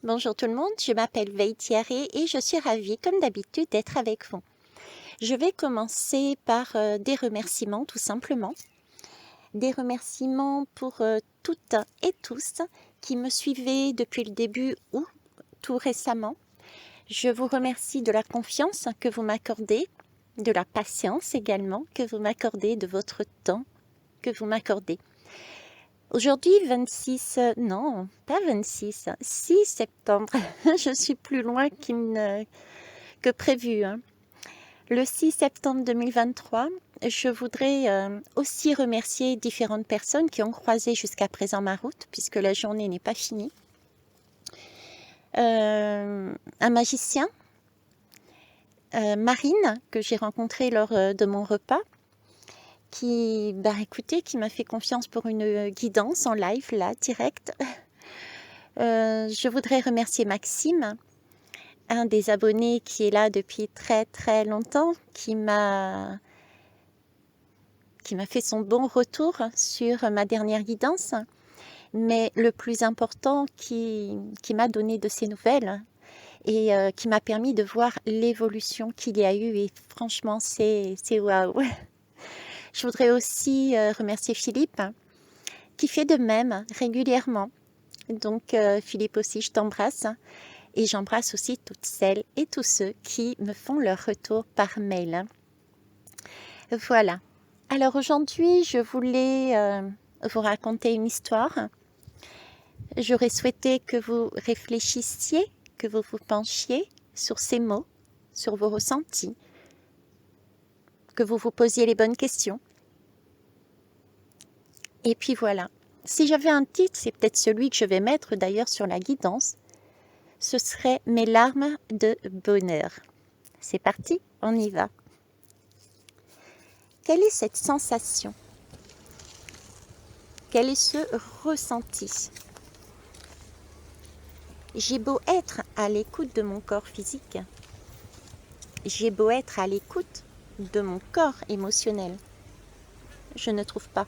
Bonjour tout le monde, je m'appelle Veille Thierry et je suis ravie, comme d'habitude, d'être avec vous. Je vais commencer par des remerciements, tout simplement. Des remerciements pour toutes et tous qui me suivaient depuis le début ou tout récemment. Je vous remercie de la confiance que vous m'accordez, de la patience également que vous m'accordez, de votre temps que vous m'accordez. Aujourd'hui, 26, non, pas 26, 6 septembre, je suis plus loin que prévu. Le 6 septembre 2023, je voudrais aussi remercier différentes personnes qui ont croisé jusqu'à présent ma route, puisque la journée n'est pas finie. Un magicien, Marine, que j'ai rencontré lors de mon repas, qui m'a fait confiance pour une guidance en live, là, direct. Je voudrais remercier Maxime, un des abonnés qui est là depuis très très longtemps, qui m'a fait son bon retour sur ma dernière guidance, mais le plus important, qui m'a donné de ses nouvelles et qui m'a permis de voir l'évolution qu'il y a eu, et franchement c'est waouh. Je voudrais aussi remercier Philippe, qui fait de même régulièrement. Donc Philippe aussi, je t'embrasse. Et j'embrasse aussi toutes celles et tous ceux qui me font leur retour par mail. Voilà. Alors aujourd'hui, je voulais vous raconter une histoire. J'aurais souhaité que vous réfléchissiez, que vous vous penchiez sur ces mots, sur vos ressentis, que vous vous posiez les bonnes questions. Et puis voilà. Si j'avais un titre, c'est peut-être celui que je vais mettre d'ailleurs sur la guidance. Ce serait « Mes larmes de bonheur ». C'est parti, on y va. Quelle est cette sensation? Quel est ce ressenti? J'ai beau être à l'écoute de mon corps physique, j'ai beau être à l'écoute de mon corps émotionnel, je ne trouve pas.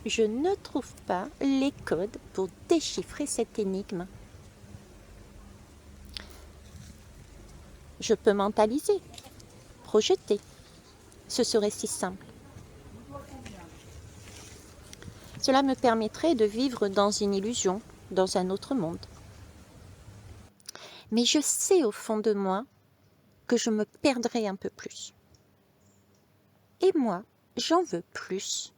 Je ne trouve pas les codes pour déchiffrer cette énigme. Je peux mentaliser, projeter. Ce serait si simple. Cela me permettrait de vivre dans une illusion, dans un autre monde. Mais je sais au fond de moi que je me perdrai un peu plus. Et moi, j'en veux plus.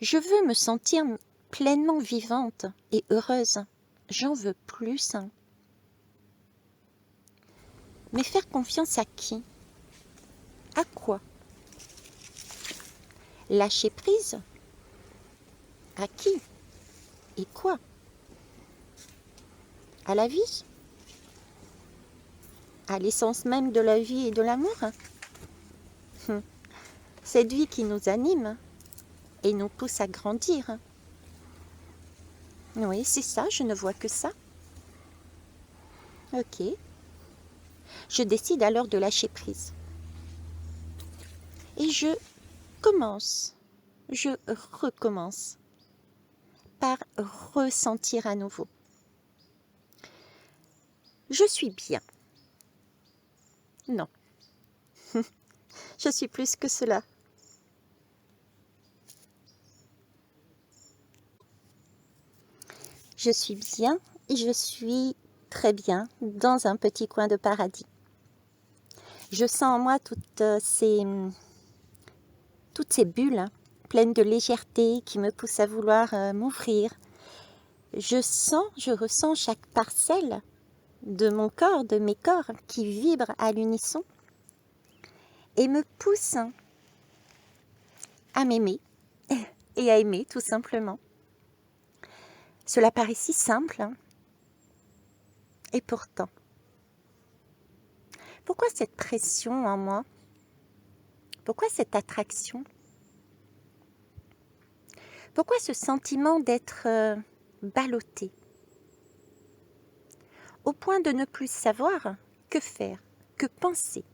Je veux me sentir pleinement vivante et heureuse. J'en veux plus. Mais faire confiance à qui? À quoi? Lâcher prise? À qui? Et quoi? À la vie? À l'essence même de la vie et de l'amour? Cette vie qui nous anime et nous pousse à grandir. Oui, c'est ça, je ne vois que ça. Ok. Je décide alors de lâcher prise. Et je recommence par ressentir à nouveau. Je suis bien. Non. Je suis plus que cela. Je suis bien et je suis très bien dans un petit coin de paradis. Je sens en moi toutes ces bulles pleines de légèreté qui me poussent à vouloir m'ouvrir. Je ressens chaque parcelle de mon corps, de mes corps qui vibrent à l'unisson et me poussent à m'aimer et à aimer tout simplement. Cela paraît si simple, et pourtant. Pourquoi cette pression en moi? Pourquoi cette attraction? Pourquoi ce sentiment d'être ballotté? Au point de ne plus savoir que faire, que penser.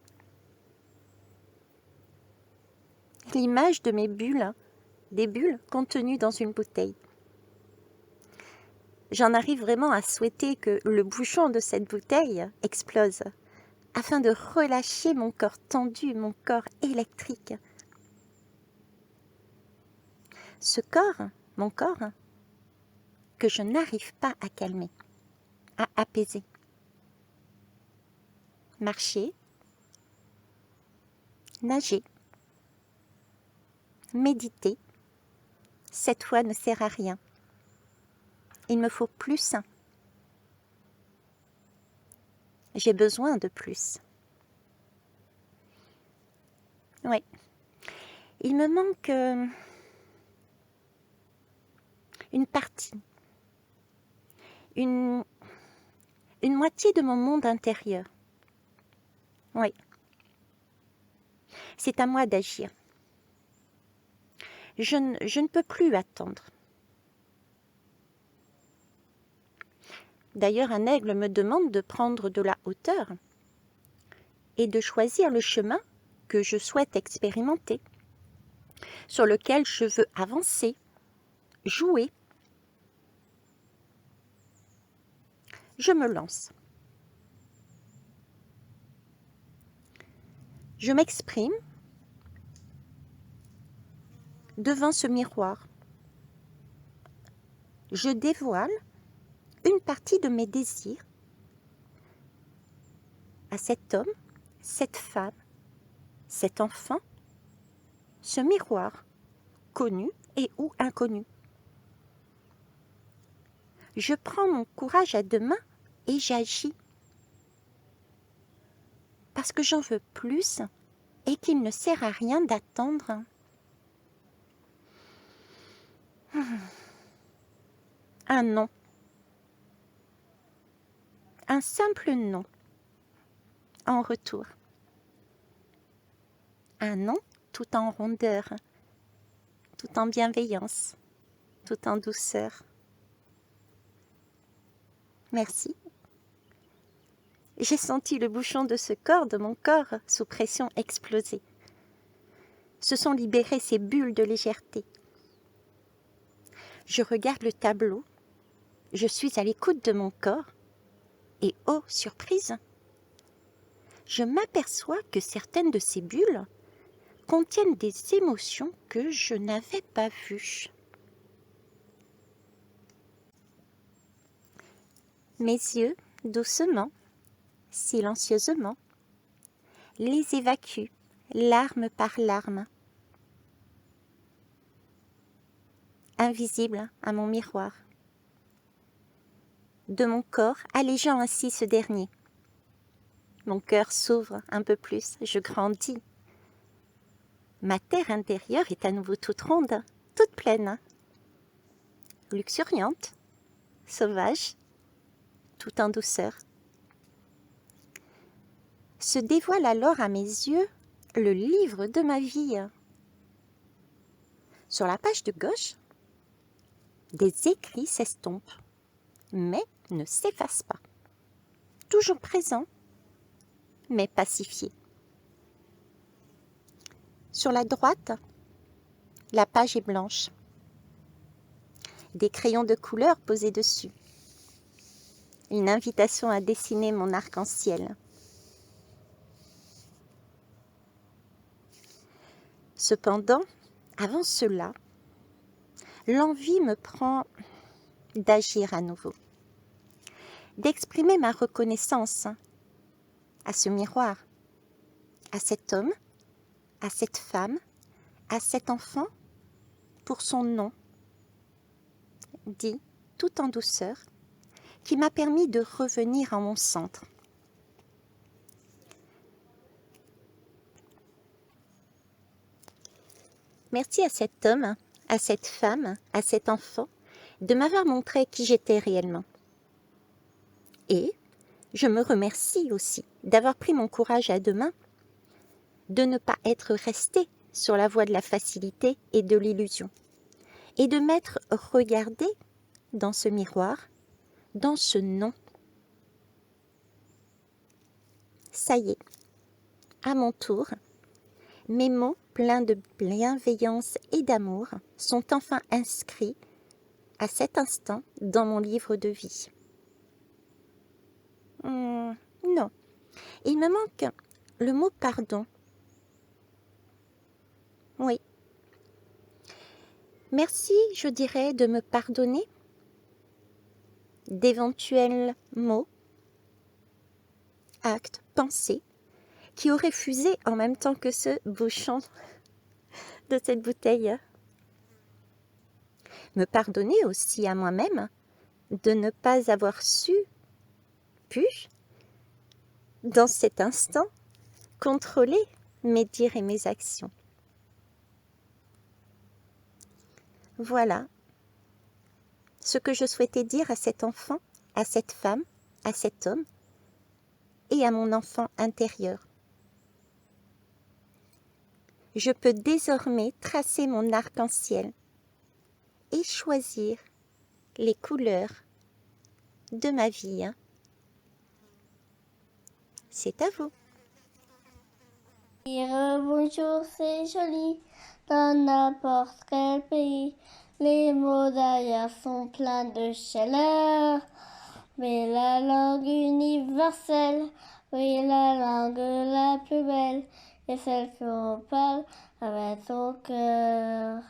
L'image de mes bulles, des bulles contenues dans une bouteille. J'en arrive vraiment à souhaiter que le bouchon de cette bouteille explose, afin de relâcher mon corps tendu, mon corps électrique. Ce corps, mon corps, que je n'arrive pas à calmer, à apaiser. Marcher, nager, méditer, cette fois ne sert à rien. Il me faut plus. J'ai besoin de plus. Oui. Il me manque une partie, une moitié de mon monde intérieur. Oui. C'est à moi d'agir. Je ne peux plus attendre. D'ailleurs, un aigle me demande de prendre de la hauteur et de choisir le chemin que je souhaite expérimenter, sur lequel je veux avancer, jouer. Je me lance. Je m'exprime devant ce miroir. Je dévoile une partie de mes désirs à cet homme, cette femme, cet enfant, ce miroir, connu et ou inconnu. Je prends mon courage à deux mains et j'agis. Parce que j'en veux plus et qu'il ne sert à rien d'attendre. Un non. Un simple non. En retour. Un non tout en rondeur, tout en bienveillance, tout en douceur. Merci. J'ai senti le bouchon de mon corps sous pression exploser. Se sont libérées ces bulles de légèreté. Je regarde le tableau, je suis à l'écoute de mon corps et oh, surprise, je m'aperçois que certaines de ces bulles contiennent des émotions que je n'avais pas vues. Mes yeux, doucement, silencieusement, les évacuent, larme par larme, invisible à mon miroir. De mon corps, allégeant ainsi ce dernier. Mon cœur s'ouvre un peu plus, je grandis. Ma terre intérieure est à nouveau toute ronde, toute pleine, luxuriante, sauvage, tout en douceur. Se dévoile alors à mes yeux le livre de ma vie. Sur la page de gauche, des écrits s'estompent, mais ne s'effacent pas. Toujours présents, mais pacifiés. Sur la droite, la page est blanche. Des crayons de couleur posés dessus. Une invitation à dessiner mon arc-en-ciel. Cependant, avant cela, l'envie me prend d'agir à nouveau, d'exprimer ma reconnaissance à ce miroir, à cet homme, à cette femme, à cet enfant, pour son nom, dit tout en douceur, qui m'a permis de revenir à mon centre. Merci à cet homme, à cette femme, à cet enfant, de m'avoir montré qui j'étais réellement. Et je me remercie aussi d'avoir pris mon courage à deux mains, de ne pas être resté sur la voie de la facilité et de l'illusion, et de m'être regardé dans ce miroir, dans ce non. Ça y est, à mon tour, mes mots pleins de bienveillance et d'amour sont enfin inscrits à cet instant dans mon livre de vie. Non, il me manque le mot pardon. Oui. Merci, je dirais, de me pardonner d'éventuels mots, actes, pensées qui auraient fusé en même temps que ce bouchon de cette bouteille. Me pardonner aussi à moi-même de ne pas avoir pu, dans cet instant, contrôler mes dires et mes actions. Voilà ce que je souhaitais dire à cet enfant, à cette femme, à cet homme et à mon enfant intérieur. Je peux désormais tracer mon arc-en-ciel et choisir les couleurs de ma vie. C'est à vous. Dire bonjour, c'est joli, dans n'importe quel pays. Les mots d'ailleurs sont pleins de chaleur. Mais la langue universelle, oui, la langue la plus belle, est celle qu'on parle avec son cœur.